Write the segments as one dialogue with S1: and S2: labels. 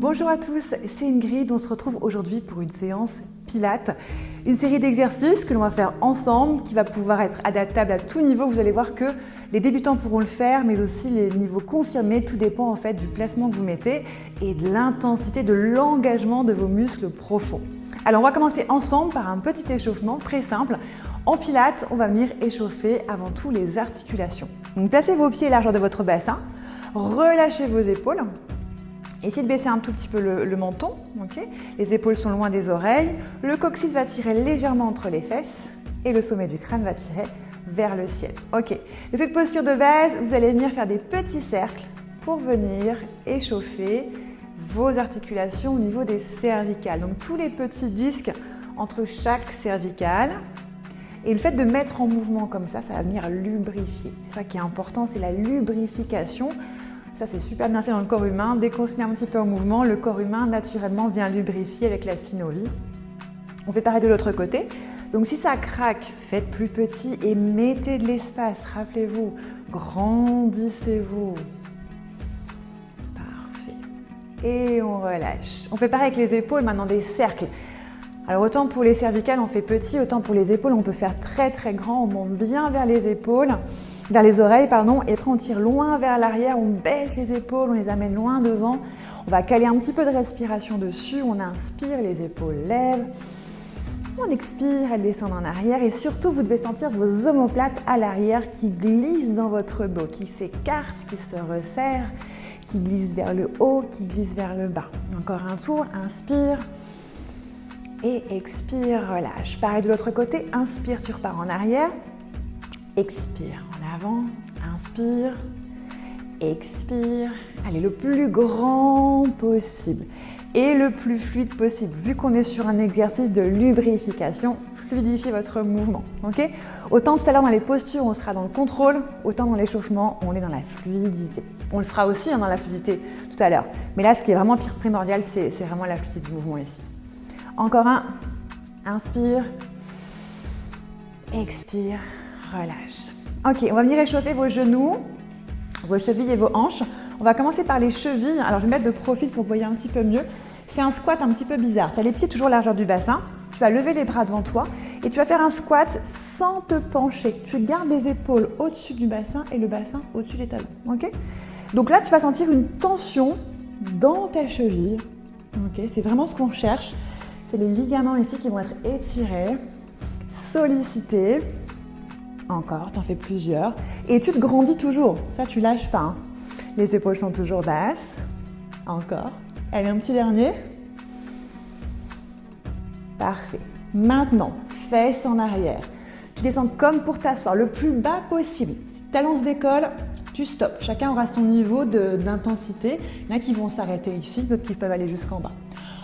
S1: Bonjour à tous, c'est Ingrid. On se retrouve aujourd'hui pour une séance Pilates, une série d'exercices que l'on va faire ensemble qui va pouvoir être adaptable à tout niveau. Vous allez voir que les débutants pourront le faire, mais aussi les niveaux confirmés. Tout dépend en fait du placement que vous mettez et de l'intensité, de l'engagement de vos muscles profonds. Alors on va commencer ensemble par un petit échauffement très simple. En Pilates, on va venir échauffer avant tout les articulations. Donc placez vos pieds à la largeur de votre bassin, relâchez vos épaules. Essayez de baisser un tout petit peu le menton, okay. Les épaules sont loin des oreilles, le coccyx va tirer légèrement entre les fesses et le sommet du crâne va tirer vers le ciel. Ok. De cette posture de base, vous allez venir faire des petits cercles pour venir échauffer vos articulations au niveau des cervicales. Donc tous les petits disques entre chaque cervicale. Et le fait de mettre en mouvement comme ça va venir lubrifier. C'est ça qui est important, c'est la lubrification. Ça, c'est super bien fait dans le corps humain. Dès qu'on se met un petit peu en mouvement, le corps humain, naturellement, vient lubrifier avec la synovie. On fait pareil de l'autre côté. Donc, si ça craque, faites plus petit et mettez de l'espace. Rappelez-vous, grandissez-vous. Parfait. Et on relâche. On fait pareil avec les épaules, maintenant des cercles. Alors, autant pour les cervicales, on fait petit, autant pour les épaules, on peut faire très très grand. On monte bien vers les épaules. Vers les oreilles, pardon, et après on tire loin vers l'arrière, on baisse les épaules, on les amène loin devant. On va caler un petit peu de respiration dessus, on inspire, les épaules lèvent. On expire, elles descendent en arrière et surtout vous devez sentir vos omoplates à l'arrière qui glissent dans votre dos, qui s'écartent, qui se resserrent, qui glissent vers le haut, qui glissent vers le bas. Encore un tour, inspire et expire, relâche. Pareil de l'autre côté, inspire, tu repars en arrière. Expire en avant, inspire, expire. Allez, le plus grand possible et le plus fluide possible. Vu qu'on est sur un exercice de lubrification, fluidifiez votre mouvement. Okay. Autant tout à l'heure dans les postures, on sera dans le contrôle, autant dans l'échauffement, on est dans la fluidité. On le sera aussi dans la fluidité tout à l'heure. Mais là, ce qui est vraiment primordial, c'est vraiment la fluidité du mouvement ici. Encore un, inspire, expire. Relâche. Ok, on va venir réchauffer vos genoux, vos chevilles et vos hanches. On va commencer par les chevilles. Alors, je vais mettre de profil pour que vous voyez un petit peu mieux. C'est un squat un petit peu bizarre. Tu as les pieds toujours à la largeur du bassin. Tu vas lever les bras devant toi et tu vas faire un squat sans te pencher. Tu gardes les épaules au-dessus du bassin et le bassin au-dessus des talons. Ok. Donc là, tu vas sentir une tension dans ta cheville. Ok. C'est vraiment ce qu'on cherche. C'est les ligaments ici qui vont être étirés, sollicités. Encore, tu en fais plusieurs. Et tu te grandis toujours. Ça, tu lâches pas. Hein. Les épaules sont toujours basses. Encore. Allez, un petit dernier. Parfait. Maintenant, fesses en arrière. Tu descends comme pour t'asseoir, le plus bas possible. Si talon se décolle, tu stops. Chacun aura son niveau d'intensité. Il y en a qui vont s'arrêter ici, d'autres qui peuvent aller jusqu'en bas.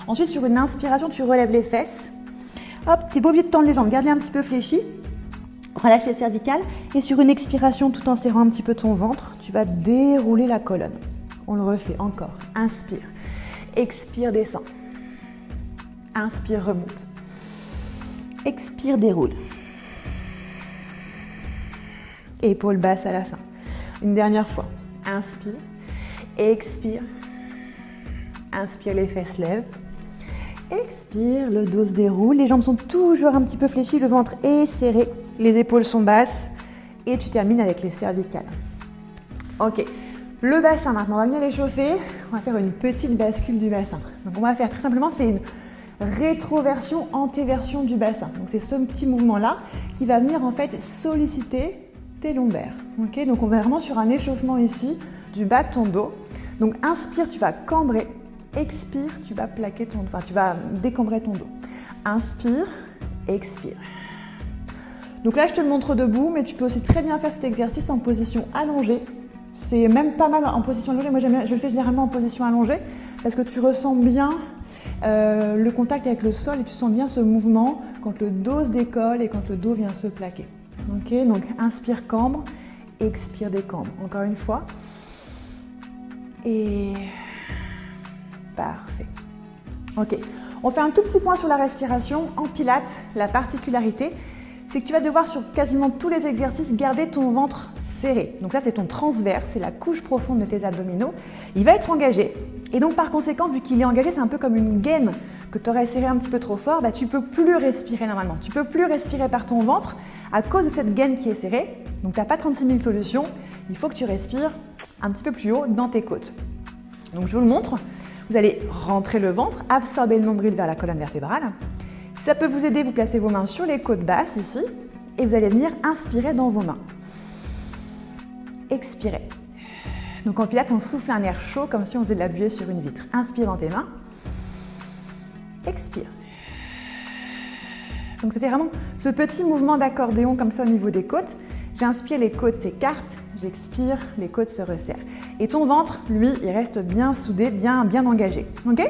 S1: Ensuite, sur une inspiration, tu relèves les fesses. Hop, tu n'es pas obligé de tendre les jambes. Garde-les un petit peu fléchies. Relâche les cervicales et sur une expiration, tout en serrant un petit peu ton ventre, tu vas dérouler la colonne. On le refait encore. Inspire. Expire, descend. Inspire, remonte. Expire, déroule. Épaules basses à la fin. Une dernière fois. Inspire. Expire. Inspire, les fesses lèvent. Expire, le dos se déroule. Les jambes sont toujours un petit peu fléchies, le ventre est serré. Les épaules sont basses et tu termines avec les cervicales. Ok, le bassin maintenant, on va venir l'échauffer. On va faire une petite bascule du bassin. Donc on va faire très simplement, c'est une rétroversion, antéversion du bassin. Donc c'est ce petit mouvement-là qui va venir en fait solliciter tes lombaires. Ok, donc on est vraiment sur un échauffement ici du bas de ton dos. Donc inspire, tu vas cambrer. Expire, tu vas plaquer tu vas décambrer ton dos. Inspire, expire. Donc là, je te le montre debout, mais tu peux aussi très bien faire cet exercice en position allongée. C'est même pas mal en position allongée. Moi, je le fais généralement en position allongée parce que tu ressens bien le contact avec le sol et tu sens bien ce mouvement quand le dos se décolle et quand le dos vient se plaquer. Ok, donc inspire, cambre, expire, décambre. Encore une fois. Et parfait. Ok, on fait un tout petit point sur la respiration. En Pilates, la particularité, c'est que tu vas devoir sur quasiment tous les exercices garder ton ventre serré. Donc ça, c'est ton transverse, c'est la couche profonde de tes abdominaux. Il va être engagé. Et donc, par conséquent, vu qu'il est engagé, c'est un peu comme une gaine que tu aurais serré un petit peu trop fort, tu ne peux plus respirer normalement. Tu ne peux plus respirer par ton ventre à cause de cette gaine qui est serrée. Donc, tu n'as pas 36 000 solutions. Il faut que tu respires un petit peu plus haut dans tes côtes. Donc, je vous le montre. Vous allez rentrer le ventre, absorber le nombril vers la colonne vertébrale. Si ça peut vous aider, vous placez vos mains sur les côtes basses ici et vous allez venir inspirer dans vos mains. Expirez. Donc en pilates, on souffle un air chaud comme si on faisait de la buée sur une vitre. Inspire dans tes mains. Expire. Donc ça fait vraiment ce petit mouvement d'accordéon comme ça au niveau des côtes. J'inspire, les côtes s'écartent. J'expire, les côtes se resserrent. Et ton ventre, lui, il reste bien soudé, bien engagé. Ok ?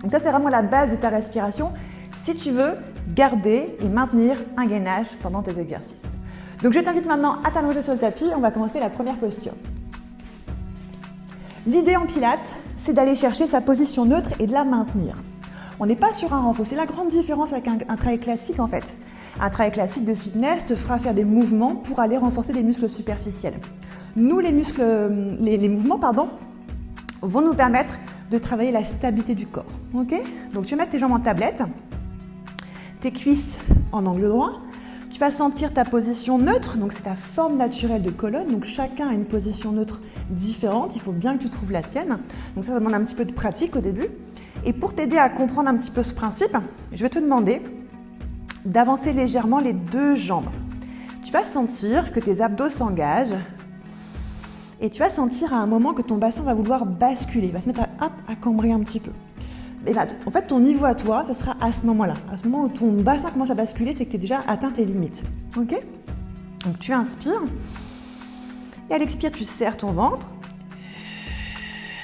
S1: Donc ça, c'est vraiment la base de ta respiration si tu veux garder et maintenir un gainage pendant tes exercices. Donc je t'invite maintenant à t'allonger sur le tapis. On va commencer la première posture. L'idée en pilates, c'est d'aller chercher sa position neutre et de la maintenir. On n'est pas sur un renfort. C'est la grande différence avec un travail classique en fait. Un travail classique de fitness te fera faire des mouvements pour aller renforcer les muscles superficiels. Nous, les mouvements vont nous permettre de travailler la stabilité du corps. Okay ? Donc tu vas mettre tes jambes en tablette, tes cuisses en angle droit. Tu vas sentir ta position neutre, donc c'est ta forme naturelle de colonne. Donc chacun a une position neutre différente. Il faut bien que tu trouves la tienne. Donc ça demande un petit peu de pratique au début. Et pour t'aider à comprendre un petit peu ce principe, je vais te demander d'avancer légèrement les deux jambes. Tu vas sentir que tes abdos s'engagent et tu vas sentir à un moment que ton bassin va vouloir basculer, il va se mettre à cambrer un petit peu. Et là, en fait, ton niveau à toi, ça sera à ce moment-là. À ce moment où ton bassin commence à basculer, c'est que tu as déjà atteint tes limites. Ok ? Donc tu inspires et à l'expire, tu serres ton ventre,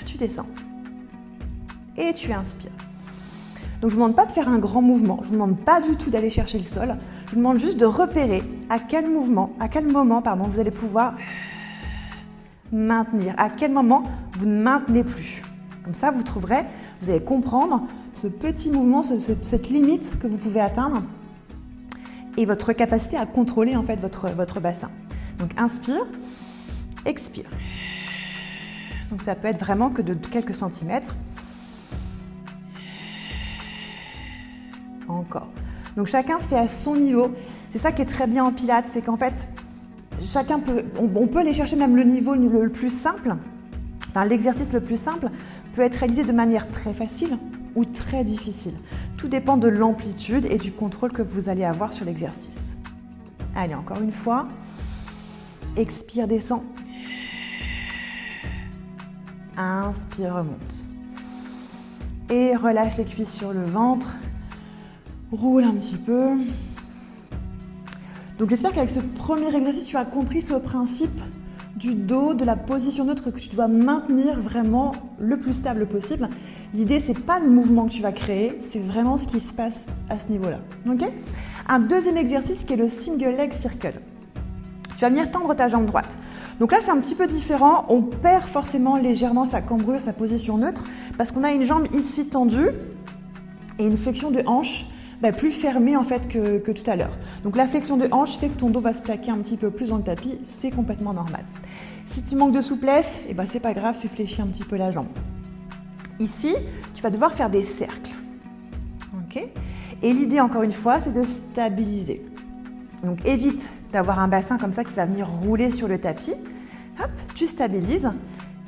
S1: tu descends et tu inspires. Donc je ne vous demande pas de faire un grand mouvement, je ne vous demande pas du tout d'aller chercher le sol, je vous demande juste de repérer à quel moment, vous allez pouvoir maintenir, à quel moment vous ne maintenez plus. Comme ça, vous allez comprendre ce petit mouvement, cette limite que vous pouvez atteindre et votre capacité à contrôler en fait votre bassin. Donc inspire, expire. Donc ça peut être vraiment que de quelques centimètres. Encore. Donc chacun fait à son niveau. C'est ça qui est très bien en pilates, c'est qu'en fait, on peut aller chercher même le niveau le plus simple. Enfin, l'exercice le plus simple peut être réalisé de manière très facile ou très difficile. Tout dépend de l'amplitude et du contrôle que vous allez avoir sur l'exercice. Allez, encore une fois. Expire, descend. Inspire, remonte. Et relâche les cuisses sur le ventre. Roule un petit peu. Donc j'espère qu'avec ce premier exercice, tu as compris ce principe du dos, de la position neutre que tu dois maintenir vraiment le plus stable possible. L'idée, c'est pas le mouvement que tu vas créer, c'est vraiment ce qui se passe à ce niveau-là. Okay ? Un deuxième exercice qui est le single leg circle. Tu vas venir tendre ta jambe droite. Donc là, c'est un petit peu différent. On perd forcément légèrement sa cambrure, sa position neutre, parce qu'on a une jambe ici tendue et une flexion de hanche plus fermée en fait que tout à l'heure. Donc la flexion de hanche fait que ton dos va se plaquer un petit peu plus dans le tapis, c'est complètement normal. Si tu manques de souplesse, c'est pas grave, tu fléchis un petit peu la jambe. Ici, tu vas devoir faire des cercles. Okay ? Et l'idée, encore une fois, c'est de stabiliser. Donc évite d'avoir un bassin comme ça qui va venir rouler sur le tapis. Hop, tu stabilises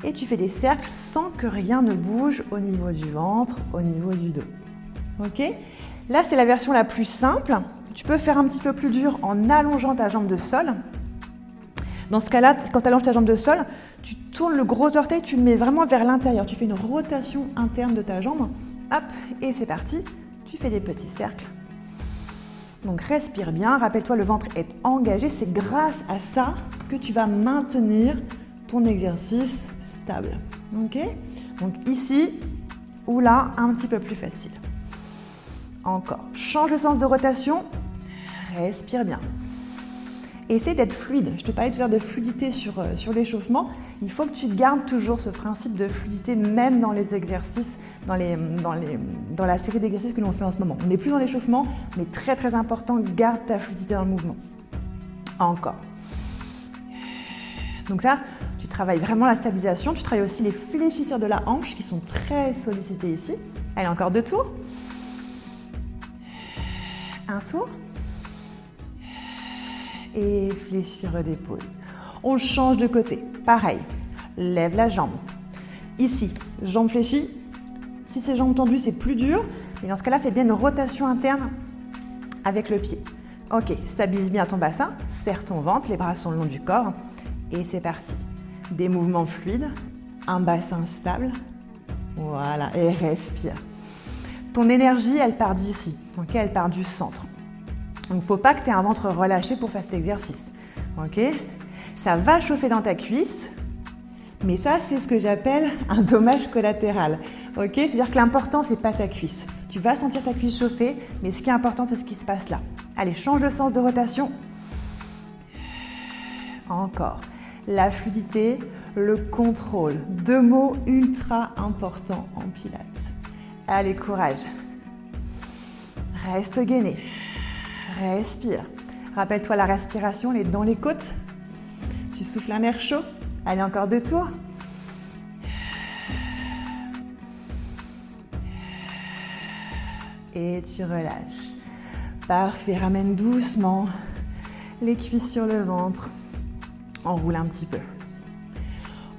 S1: et tu fais des cercles sans que rien ne bouge au niveau du ventre, au niveau du dos. Ok ? Là, c'est la version la plus simple. Tu peux faire un petit peu plus dur en allongeant ta jambe de sol. Dans ce cas-là, quand tu allonges ta jambe de sol, tu tournes le gros orteil, tu le mets vraiment vers l'intérieur. Tu fais une rotation interne de ta jambe. Hop, et c'est parti. Tu fais des petits cercles. Donc respire bien. Rappelle-toi, le ventre est engagé. C'est grâce à ça que tu vas maintenir ton exercice stable. Ok ? Donc ici ou là, un petit peu plus facile. Encore. Change le sens de rotation. Respire bien. Essaye d'être fluide. Je te parlais tout à l'heure de fluidité sur l'échauffement. Il faut que tu gardes toujours ce principe de fluidité, même dans les exercices, dans la série d'exercices que l'on fait en ce moment. On n'est plus dans l'échauffement, mais très très important, garde ta fluidité dans le mouvement. Encore. Donc là, tu travailles vraiment la stabilisation. Tu travailles aussi les fléchisseurs de la hanche qui sont très sollicités ici. Allez, encore 2 tours. Un tour. Et fléchis, redépose. On change de côté. Pareil. Lève la jambe. Ici, jambe fléchie. Si c'est jambes tendues, c'est plus dur. Mais dans ce cas-là, fais bien une rotation interne avec le pied. Ok, stabilise bien ton bassin. Serre ton ventre, les bras sont le long du corps. Et c'est parti. Des mouvements fluides. Un bassin stable. Voilà, et respire. Ton énergie, elle part d'ici. Ok, elle part du centre. Donc, il ne faut pas que tu aies un ventre relâché pour faire cet exercice. Ok, ça va chauffer dans ta cuisse. Mais ça, c'est ce que j'appelle un dommage collatéral. Ok, c'est-à-dire que l'important, c'est pas ta cuisse. Tu vas sentir ta cuisse chauffer, mais ce qui est important, c'est ce qui se passe là. Allez, change le sens de rotation. Encore. La fluidité, le contrôle. 2 mots ultra importants en pilates. Allez, courage. Reste gainé. Respire. Rappelle-toi la respiration, les dans les côtes. Tu souffles un air chaud. Allez, encore 2 tours. Et tu relâches. Parfait, ramène doucement les cuisses sur le ventre. Enroule un petit peu.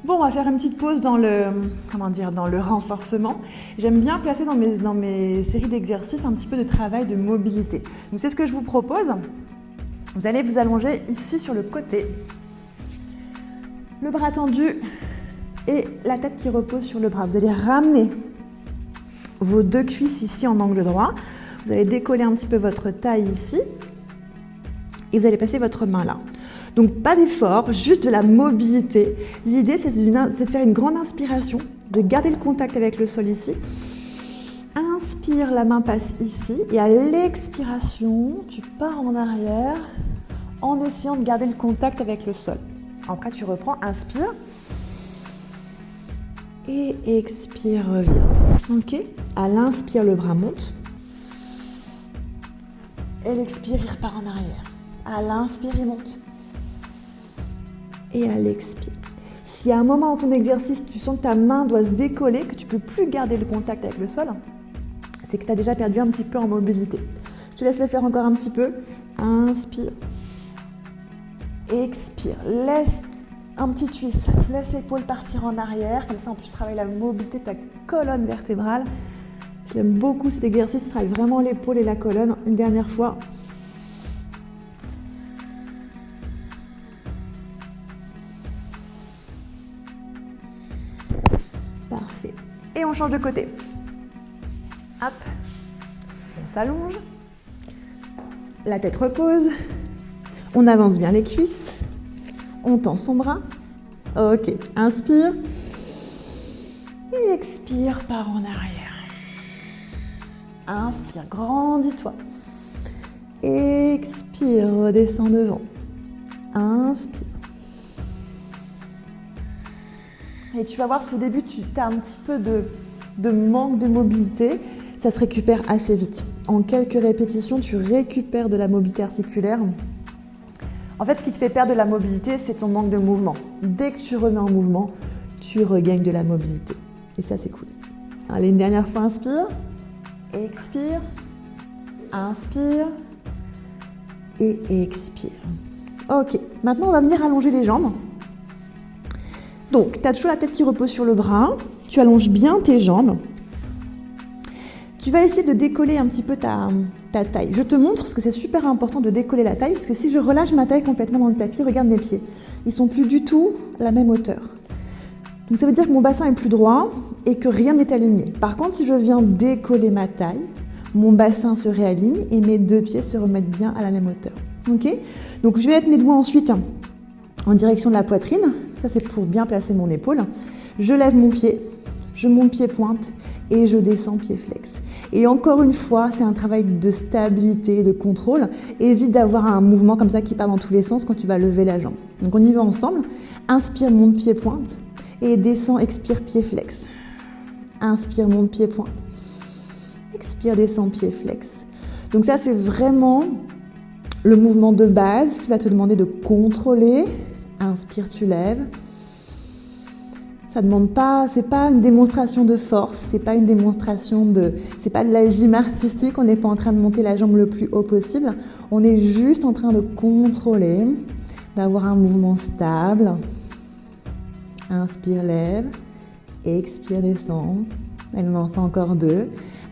S1: Bon, on va faire une petite pause dans le renforcement. J'aime bien placer dans mes séries d'exercices un petit peu de travail de mobilité. Donc c'est ce que je vous propose. Vous allez vous allonger ici sur le côté. Le bras tendu et la tête qui repose sur le bras. Vous allez ramener vos 2 cuisses ici en angle droit. Vous allez décoller un petit peu votre taille ici. Et vous allez passer votre main là. Donc pas d'effort, juste de la mobilité. L'idée c'est de faire une grande inspiration, de garder le contact avec le sol ici. Inspire, la main passe ici. Et à l'expiration, tu pars en arrière en essayant de garder le contact avec le sol. Après, tu reprends, inspire. Et expire, reviens. Ok. À l'inspire, le bras monte. Et l'expire, il repart en arrière. À l'inspire, il monte. Et à l'expire. Si à un moment dans ton exercice, tu sens que ta main doit se décoller, que tu ne peux plus garder le contact avec le sol, c'est que tu as déjà perdu un petit peu en mobilité. Je te laisse le faire encore un petit peu. Inspire. Expire. Laisse un petit twist. Laisse l'épaule partir en arrière. Comme ça, on peut travailler la mobilité de ta colonne vertébrale. J'aime beaucoup cet exercice. Travaille vraiment l'épaule et la colonne. Une dernière fois. Parfait. Et on change de côté. Hop. On s'allonge. La tête repose. On avance bien les cuisses. On tend son bras. Ok. Inspire. Et expire, pars en arrière. Inspire, grandis-toi. Expire, redescends devant. Inspire. Et tu vas voir, si au début, tu as un petit peu de manque de mobilité, ça se récupère assez vite. En quelques répétitions, tu récupères de la mobilité articulaire. En fait, ce qui te fait perdre de la mobilité, c'est ton manque de mouvement. Dès que tu remets en mouvement, tu regagnes de la mobilité. Et ça, c'est cool. Allez, une dernière fois, inspire. Expire. Inspire. Et expire. Ok, maintenant, on va venir allonger les jambes. Donc, tu as toujours la tête qui repose sur le bras. Tu allonges bien tes jambes. Tu vas essayer de décoller un petit peu ta taille. Je te montre parce que c'est super important de décoller la taille, parce que si je relâche ma taille complètement dans le tapis, regarde mes pieds. Ils ne sont plus du tout à la même hauteur. Donc ça veut dire que mon bassin est plus droit et que rien n'est aligné. Par contre, si je viens décoller ma taille, mon bassin se réaligne et mes 2 pieds se remettent bien à la même hauteur. Ok ? Donc je vais mettre mes doigts ensuite en direction de la poitrine. Ça, c'est pour bien placer mon épaule. Je lève mon pied, je monte pied pointe et je descends pied flex. Et encore une fois, c'est un travail de stabilité, de contrôle. Évite d'avoir un mouvement comme ça qui part dans tous les sens quand tu vas lever la jambe. Donc on y va ensemble. Inspire, monte pied pointe et descends, expire, pied flex. Inspire, monte pied pointe. Expire, descends, pied flex. Donc ça, c'est vraiment le mouvement de base qui va te demander de contrôler. Inspire, tu lèves. Ça demande pas, c'est pas une démonstration de force, c'est pas une démonstration c'est pas de la gym artistique, on n'est pas en train de monter la jambe le plus haut possible, on est juste en train de contrôler, d'avoir un mouvement stable. Inspire, lève, expire, descend. Elle en fait encore 2.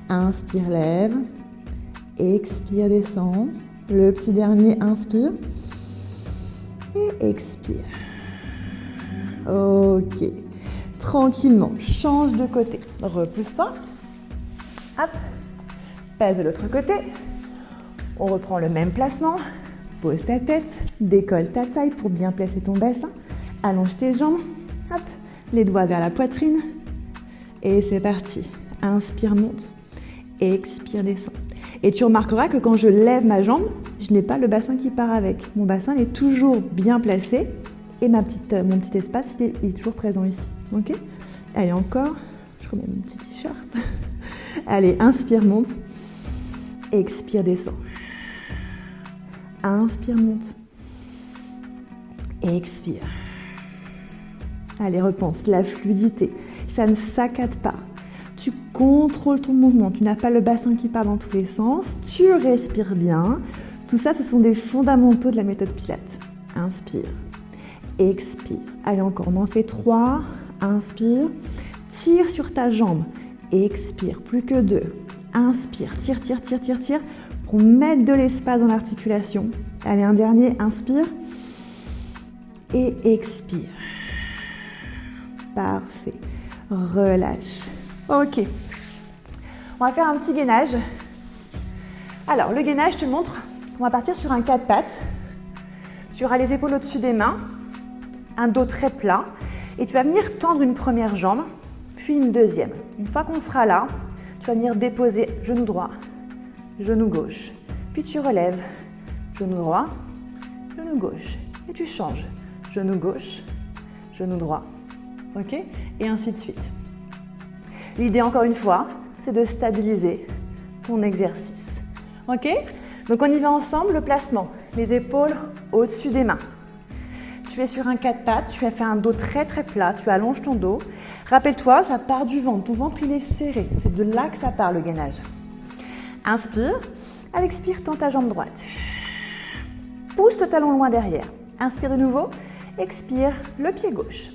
S1: Inspire, lève, expire, descend. Le petit dernier, inspire et expire. Ok. Tranquillement, change de côté. Repousse-toi. Hop. Passe de l'autre côté. On reprend le même placement. Pose ta tête, décolle ta taille pour bien placer ton bassin. Allonge tes jambes. Hop. Les doigts vers la poitrine. Et c'est parti. Inspire, monte. Expire, descend. Et tu remarqueras que quand je lève ma jambe, je n'ai pas le bassin qui part avec. Mon bassin est toujours bien placé. Et mon petit espace, il est toujours présent ici. Ok ? Allez, encore. Je remets mon petit t-shirt. Allez, inspire, monte. Expire, descend. Inspire, monte. Expire. Allez, repense. La fluidité. Ça ne saccade pas. Tu contrôles ton mouvement. Tu n'as pas le bassin qui part dans tous les sens. Tu respires bien. Tout ça, ce sont des fondamentaux de la méthode Pilates. Inspire. Expire. Allez, encore, on en fait 3. Inspire. Tire sur ta jambe. Expire. Plus que 2. Inspire. Tire, tire, tire, tire, tire. Pour mettre de l'espace dans l'articulation. Allez, un dernier. Inspire. Et expire. Parfait. Relâche. Ok. On va faire un petit gainage. Alors, le gainage, je te montre. On va partir sur un 4 pattes. Tu auras les épaules au-dessus des mains. Un dos très plat. Et tu vas venir tendre une première jambe, puis une deuxième. Une fois qu'on sera là, tu vas venir déposer genou droit, genou gauche. Puis tu relèves, genou droit, genou gauche. Et tu changes, genou gauche, genou droit. Ok ? Et ainsi de suite. L'idée, encore une fois, c'est de stabiliser ton exercice. Ok ? Donc on y va ensemble, le placement. Les épaules au-dessus des mains. Tu es sur un 4 pattes, tu as fait un dos très très plat, tu allonges ton dos. Rappelle-toi, ça part du ventre, ton ventre il est serré, c'est de là que ça part le gainage. Inspire, à l'expire, tends ta jambe droite. Pousse le talon loin derrière. Inspire de nouveau, expire le pied gauche.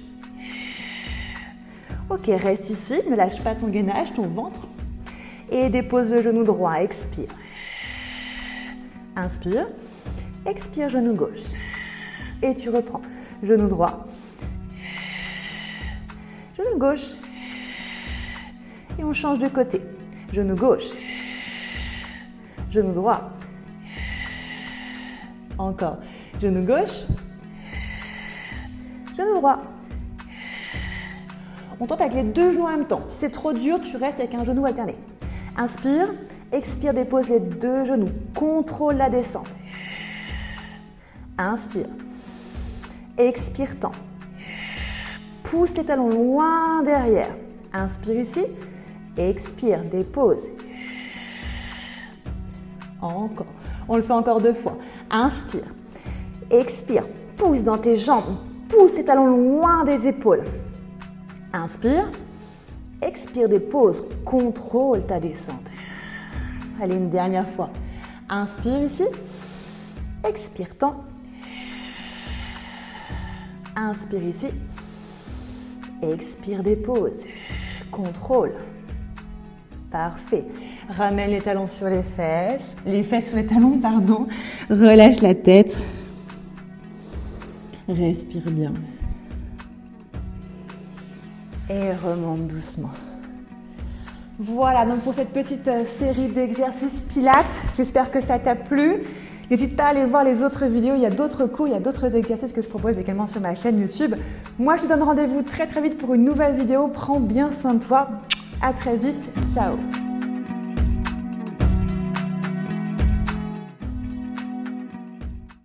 S1: Ok, reste ici, ne lâche pas ton gainage, ton ventre. Et dépose le genou droit, expire. Inspire, expire genou gauche. Et tu reprends. Genou droit. Genou gauche. Et on change de côté. Genou gauche. Genou droit. Encore. Genou gauche. Genou droit. On tente avec les deux genoux en même temps. Si c'est trop dur, tu restes avec un genou alterné. Inspire. Expire, dépose les deux genoux. Contrôle la descente. Inspire. Expire, tends. Pousse les talons loin derrière. Inspire ici. Expire, dépose. Encore. On le fait encore 2 fois. Inspire. Expire. Pousse dans tes jambes. Pousse les talons loin des épaules. Inspire. Expire, dépose. Contrôle ta descente. Allez, une dernière fois. Inspire ici. Expire, tends. Inspire ici. Expire, dépose. Contrôle. Parfait. Ramène les talons sur les fesses sur les talons, pardon. Relâche la tête. Respire bien. Et remonte doucement. Voilà, donc pour cette petite série d'exercices Pilates, j'espère que ça t'a plu. N'hésite pas à aller voir les autres vidéos, il y a d'autres cours, il y a d'autres exercices que je propose également sur ma chaîne YouTube. Moi, je te donne rendez-vous très très vite pour une nouvelle vidéo. Prends bien soin de toi. À très vite. Ciao.